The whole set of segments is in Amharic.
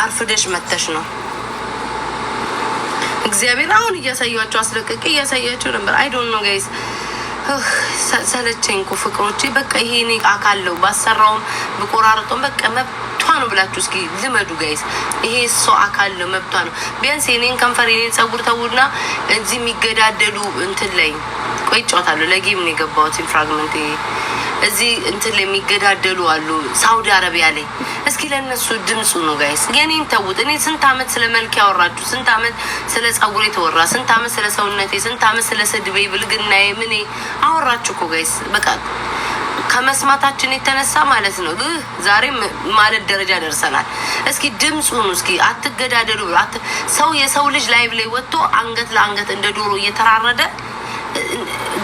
አርፍደሽ መተሽ ነው። እግዚአብሔር አሁን እያሳያችሁ አስለቀቀ እያሳያችሁ ነበር። አይ ዶንት ኖ ጋይስ ሰለቸኝ እኮ ፍቅሮቼ። በቃ ይሄ እኔ አካለው ባሰራውም ብቆራርጦም በቃ መብቷ ነው ብላችሁ እስኪ ልመዱ ጋይስ። ይሄ ሰው አካል ነው መብቷ ነው። ቢያንስ የኔን ከንፈር የኔን ጸጉር ተውና እዚህ የሚገዳደሉ እንትን ላይ ቆይ ጫወታለሁ። ለጌም ነው የገባሁት ፍራግመንት እዚህ እንትን ላይ የሚገዳደሉ አሉ ሳውዲ አረቢያ ላይ። እስኪ ለነሱ ድምፁ ነው ጋይስ። የኔን ተውት። እኔ ስንት አመት ስለ መልክ ያወራችሁ፣ ስንት አመት ስለ ጸጉሬ ተወራ፣ ስንት አመት ስለ ሰውነቴ፣ ስንት አመት ስለ ስድቤ ብልግናዬ ምን አወራችሁ እኮ ጋይስ። በቃ ከመስማታችን የተነሳ ማለት ነው ዛሬ ማለት ደረጃ ደርሰናል። እስኪ ድምፁ ነው። እስኪ አትገዳደሉ። ሰው የሰው ልጅ ላይቭ ላይ ወጥቶ አንገት ለአንገት እንደ ዶሮ እየተራረደ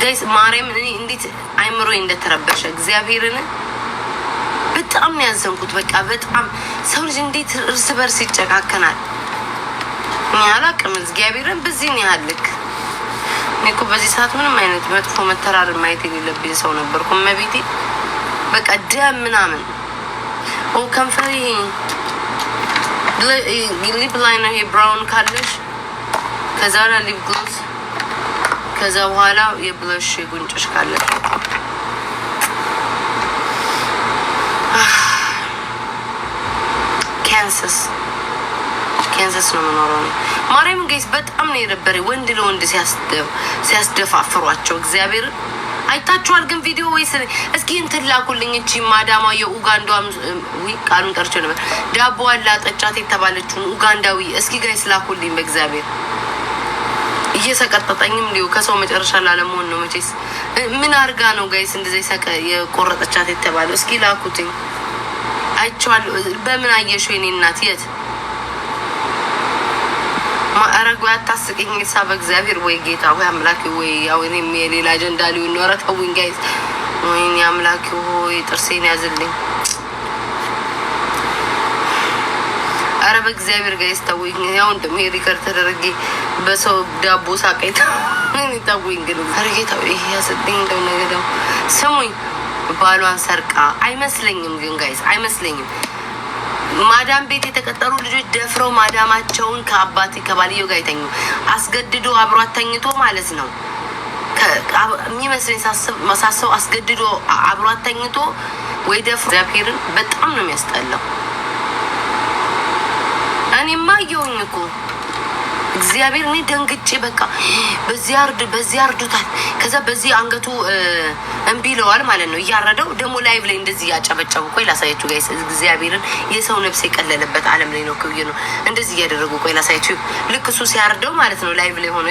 ጋይስ ማርያም እኔ እንዴት አይምሮ እንደተረበሸ እግዚአብሔርን በጣም ነው ያዘንኩት። በቃ በጣም ሰው ልጅ እንዴት እርስ በርስ ይጨካከናል። እኔ አላቅም እግዚአብሔርን በዚህ ነው ያልክ። እኔ እኮ በዚህ ሰዓት ምንም አይነት መጥፎ መተራረም ማየት የሌለብኝ ሰው ነበርኩ። መቤቴ በቃ ደም ምናምን ከንፈር ሊፕ ላይነር ይሄ ብራውን ካለሽ ከዛ ላይ ሊፕ ግሎስ ከዛ በኋላ የብለሽ ጉንጭሽ ካለ ካንሰስ ነው የምኖረው ነው። ማርያም ጋይስ በጣም ነው የነበረ ወንድ ለወንድ ሲያስደፋፍሯቸው እግዚአብሔር አይታችኋል። ግን ቪዲዮ ወይስ እስኪ እንትን ላኩልኝ። እቺ ማዳማ የኡጋንዳም ቃሉን ጠርቼ ነበር ዳቦ አላጠጫት የተባለችውን ኡጋንዳዊ እስኪ ጋይስ ላኩልኝ በእግዚአብሔር። እየሰቀጠጠኝም ሊው ከሰው መጨረሻ ላለመሆን ነው መቼስ። ምን አርጋ ነው ጋይስ እንደዚህ የቆረጠቻት የተባለው? እስኪ ላኩትኝ። አይቼዋለሁ። በምን አየሽው የኔ እናት? የት ማረጉ? አታስቀኝ ሳ በእግዚአብሔር ወይ ጌታ ወይ አምላክ ወይ ያው እኔም የሌላ አጀንዳ ሊሆን ነው። ኧረ ተውኝ ጋይስ። ወይኔ አምላክ ሆይ ጥርሴን ያዝልኝ። ኧረ በእግዚአብሔር ጋይስ ተውኝ። ያው እንደም ሪከርድ ተደረገ በሰው ዳቦ ሳቀይታ ምን ተውኝ። ግን ኧረ ጌታ ይሄ ያስልኝ እንደው ነገር ነው። ስሙኝ ባሏን ሰርቃ አይመስለኝም። ግን ጋይስ አይመስለኝም። ማዳም ቤት የተቀጠሩ ልጆች ደፍረው ማዳማቸውን ከአባቴ ከባልየው ጋር ይተኙ አስገድዶ አብሯት ተኝቶ ማለት ነው የሚመስለኝ ሳስብ አስገድዶ አብሯት ተኝቶ ወይ ደፍሮ እግዚአብሔርን በጣም ነው የሚያስጠላው። እኔማ አየሁኝ እኮ እግዚአብሔር እኔ ደንግጬ በቃ በዚህ አርዱታል። ከዛ በዚህ አንገቱ እምቢ ይለዋል ማለት ነው እያረደው ደግሞ ላይቭ ላይ እንደዚህ ያጨበጨቡ። ቆይ ላሳያችሁ ጋይስ እግዚአብሔርን የሰው ነፍስ የቀለለበት ዓለም ላይ ነው ክብይ ነው እንደዚህ እያደረጉ። ቆይ ላሳያችሁ ልክ እሱ ሲያርደው ማለት ነው ላይቭ ላይ ሆኖ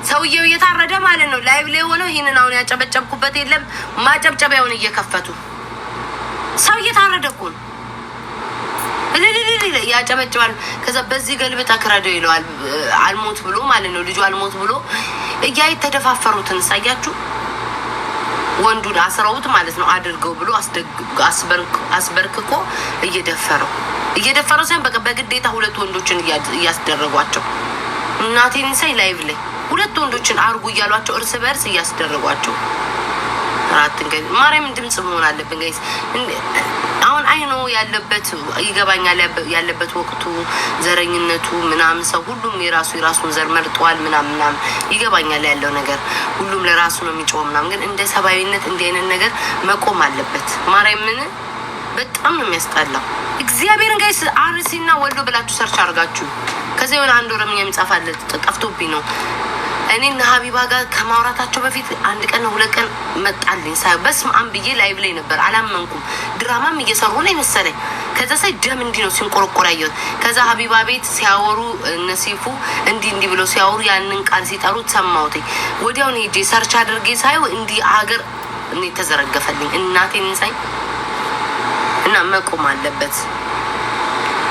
ሰውየው እየታረደ ማለት ነው ላይቭ ላይ ሆኖ ይሄንን አሁን ያጨበጨብኩበት የለም ማጨብጨቢያውን እየከፈቱ ሰው እየታረደ እኮ ነው ያጨበጭባል። ከዛ በዚህ ገልብጣ ክረደው ይለዋል አልሞት ብሎ ማለት ነው ልጁ አልሞት ብሎ እያ የተደፋፈሩትን ሳያችሁ ወንዱን አስረውት ማለት ነው አድርገው ብሎ አስበርክኮ እየደፈረው ሳይሆን በቃ በግዴታ ሁለት ወንዶችን እያስደረጓቸው እናቴን ሳይ ላይቭ ላይ ሁለት ወንዶችን አርጉ እያሏቸው እርስ በርስ እያስደረጓቸው አራትን ጋር ማርያም ድምጽ መሆን አለብን ጋይስ። አሁን አይኖ ያለበት ይገባኛል ያለበት ወቅቱ ዘረኝነቱ ምናምን ሰው ሁሉም የራሱን ዘር መርጧል ምናምን ይገባኛል ያለው ነገር ሁሉም ለራሱ ነው የሚጮህ ምናምን። ግን እንደ ሰባዊነት እንዲህ አይነት ነገር መቆም አለበት። ማርያም ምን በጣም ነው የሚያስጠላው። እግዚአብሔርን ጋይስ አርሲና ወልዶ ብላችሁ ሰርች አድርጋችሁ ከዛ የሆነ አንድ ኦሮምኛ የሚጻፋለ ጠፍቶብኝ ነው። እኔና ሀቢባ ጋር ከማውራታቸው በፊት አንድ ቀን ነው ሁለት ቀን መጣልኝ ሳይ በስመ አብ ብዬ ላይቭ ላይ ነበር አላመንኩም። ድራማም እየሰሩ ነው መሰለኝ። ከዛ ሳይ ደም እንዲህ ነው ሲንቆረቆር ያየሁት። ከዛ ሀቢባ ቤት ሲያወሩ ነሲፉ እንዲህ ብለው ሲያወሩ ያንን ቃል ሲጠሩት ሰማሁት። ወዲያው ነው ሄጄ ሰርች አድርጌ ሳይው እንዲህ ሀገር እኔ ተዘረገፈልኝ እናቴን ሳይ እና መቆም አለበት።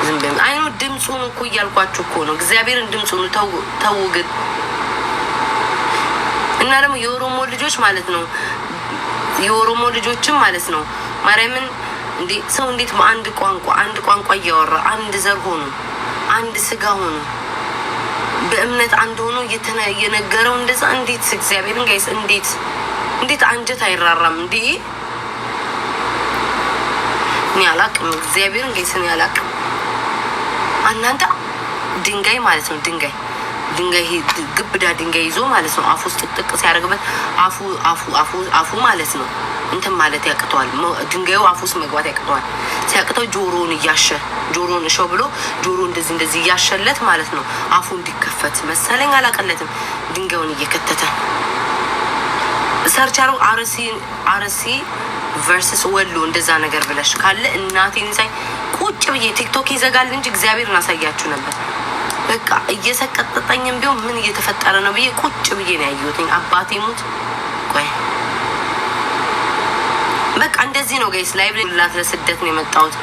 ዝም ብለን አይኑ ድምጹን እኮ እያልኳችሁ እኮ ነው እግዚአብሔርን ድምጹን ተው ግን እና ደግሞ የኦሮሞ ልጆች ማለት ነው የኦሮሞ ልጆችም ማለት ነው ማርያምን እንዴ ሰው እንዴት በአንድ ቋንቋ እያወራ አንድ ዘር ሆኖ አንድ ስጋ ሆኖ በእምነት አንድ ሆኖ እየነገረው እንደዛ እንዴት እግዚአብሔርን ጋይስ እንዴት እንዴት አንጀት አይራራም እንዴ? እኔ አላቅም፣ እግዚአብሔርን ገይስን አላቅም። እናንተ ድንጋይ ማለት ነው ድንጋይ ግብዳ ድንጋይ ይዞ ማለት ነው አፉ ውስጥ ጥቅጥቅ ሲያደርግበት አፉ ማለት ነው እንትን ማለት ያቅተዋል። ድንጋዩ አፉ ውስጥ መግባት ያቅተዋል። ሲያቅተው ጆሮውን እሸው ብሎ ጆሮ እንደዚህ እያሸለት ማለት ነው አፉ እንዲከፈት መሰለኝ አላቀለትም። ድንጋዩን እየከተተ ሰርቻሮ አርሲ ቨርሰስ ወሎ እንደዛ ነገር ብለሽ ካለ እናቴን ሳይ ቁጭ ብዬ ቲክቶክ ይዘጋል እንጂ እግዚአብሔርን አሳያችሁ ነበር። በቃ እየሰቀጠጠኝም ቢሆን ምን እየተፈጠረ ነው ብዬ ቁጭ ብዬ ነው ያየሁት። አባቴ ሙት ቆይ በቃ እንደዚህ ነው ጋይስ። ላይቭ ላት ለስደት ነው የመጣሁት።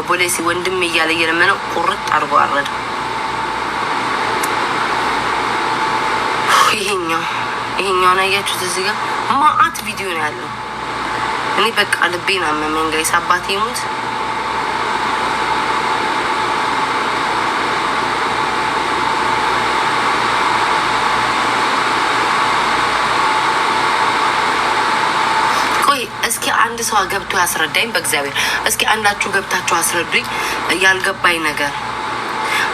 ኦቦሌሲ ወንድም እያለ እየለመነው ቁርጥ አድርጎ አረደ። ይሄኛውን አያችሁት? እዚህ ጋር ማአት ቪዲዮ ነው ያለው። እኔ በቃ ልቤን አመመኝ ጋይስ። አባቴ ሙት እስኪ አንድ ሰው ገብቶ ያስረዳኝ በእግዚአብሔር። እስኪ አንዳችሁ ገብታችሁ አስረዱኝ ያልገባኝ ነገር።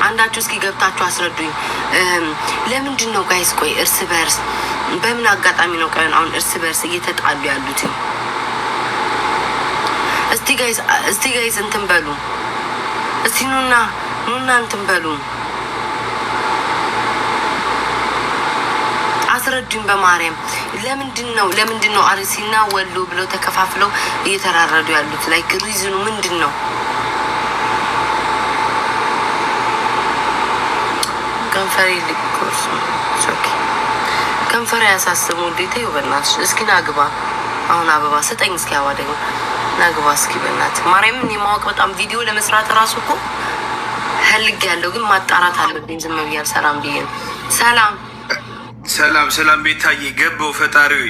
አንዳችሁ እስኪ ገብታችሁ አስረዱኝ። ለምንድን ነው ጋይስ? ቆይ እርስ በርስ በምን አጋጣሚ ነው ቀን አሁን እርስ በርስ እየተጣሉ ያሉት? እስቲ ጋይስ እንትን በሉ። እስቲ ኑና እንትን በሉ አስረዱኝ በማርያም። ለምንድን ነው አርሲና ወሎ ብለው ተከፋፍለው እየተራረዱ ያሉት? ላይክ ሪዝኑ ምንድን ነው? ከንፈሬ ሊቆርስ ኦኬ። ከንፈሬ ያሳስሙ እንዴት ይወበናት። እስኪ ናግባ አሁን አበባ ስጠኝ እስኪ አበባ ደግሞ ናግባ እስኪ በእናት ማርያም። እኔ ማወቅ በጣም ቪዲዮ ለመስራት ራሱ እኮ ፈልግ ያለው ግን ማጣራት አለብኝ። ዝም ብዬ አልሰራም ብዬ ነው። ሰላም ቤታዬ ገባው ፈጣሪው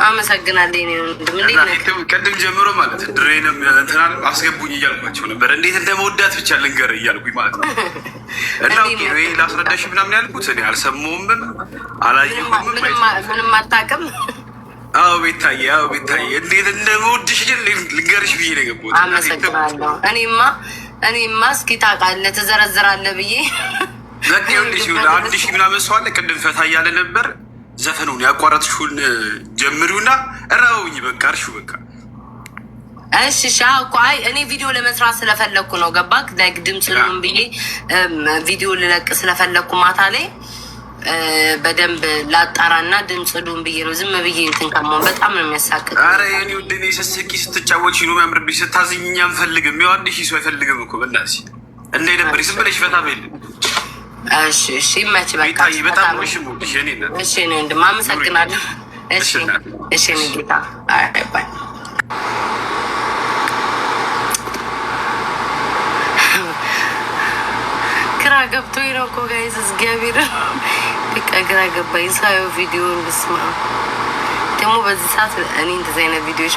አመሰግናለሁ። ቅድም ጀምሮ ማለት ድሬንም እንትናንም አስገቡኝ እያልኳቸው ነበር። እንዴት እንደመወዳት ብቻ ልንገር እያልኩኝ ማለት ነው። እና ላስረዳሽ ምናምን ያልኩት እኔ አልሰማሁምም አላየሁም። ምንም አታውቅም። አዎ ቤታዬ እንዴት እንደመወድሽ ልንገርሽ ብዬ ነው የገባሁት። አመሰግናለሁ። እኔማ እስኪ ታውቃለህ ትዘረዝራለህ ብዬ በቃ ይኸውልሽ 1000 ምናምን ሰው አለ። ቅድም ፈታ እያለ ነበር። ዘፈኑን ያቋረጥሽውን ጀምሪውና እራውኝ በቃ እርሹ በቃ እሺ ሻውቋይ እኔ ቪዲዮ ለመስራት ስለፈለኩ ነው። ገባክ? ላይክ ድምጽ ነው ብዬ ቪዲዮ ልለቅ ስለፈለኩ ማታ ላይ በደንብ ላጣራና ድምጽ ዱን ብዬ ነው ዝም ብዬ እንትን ከመሆን በጣም ነው የሚያሳቅቅ። አረ የኔ ወደኔ ስስቂ ስትጫወች ነው የሚያምርብሽ። ስታዝኝ አንፈልግም። ያው አንድ ሺህ ሰው አይፈልግም እኮ በእናትሽ እንደ ነበር ዝም ብለሽ ፈታ በል። እሺ መች በቃ በጣም ነው ሽሙሽ የኔ እናት። እሺ ነው እንደ ማመሰግናለሁ። እሺ ነው ጌታ። አይ ባይ ግራ ገብቶኝ ነው እኮ ጋይስ። እግዚአብሔር በቃ ግራ ገባኝ ሳየው ቪዲዮውን። ብስማ ደግሞ በዚህ ሰዓት እኔ እንደዚህ አይነት ቪዲዮዎች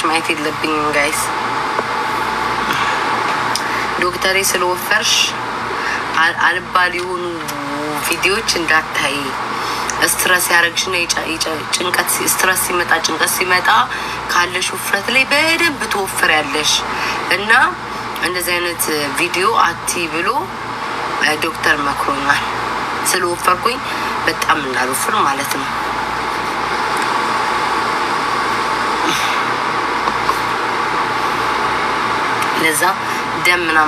ማየት የለብኝም ጋይስ። ዶክተሬ ስለወፈርሽ አልባል የሆኑ ቪዲዮዎች እንዳታይ። ስትረስ ያደረግሽና ጭንቀት ሲመጣ ካለሽ ውፍረት ላይ በደንብ ትወፍር ያለሽ እና እንደዚህ አይነት ቪዲዮ አቲ ብሎ ዶክተር መክሮኛል። ስለወፈርኩኝ በጣም እንዳልወፍር ማለት ነው። ለዛ ደም ምናምን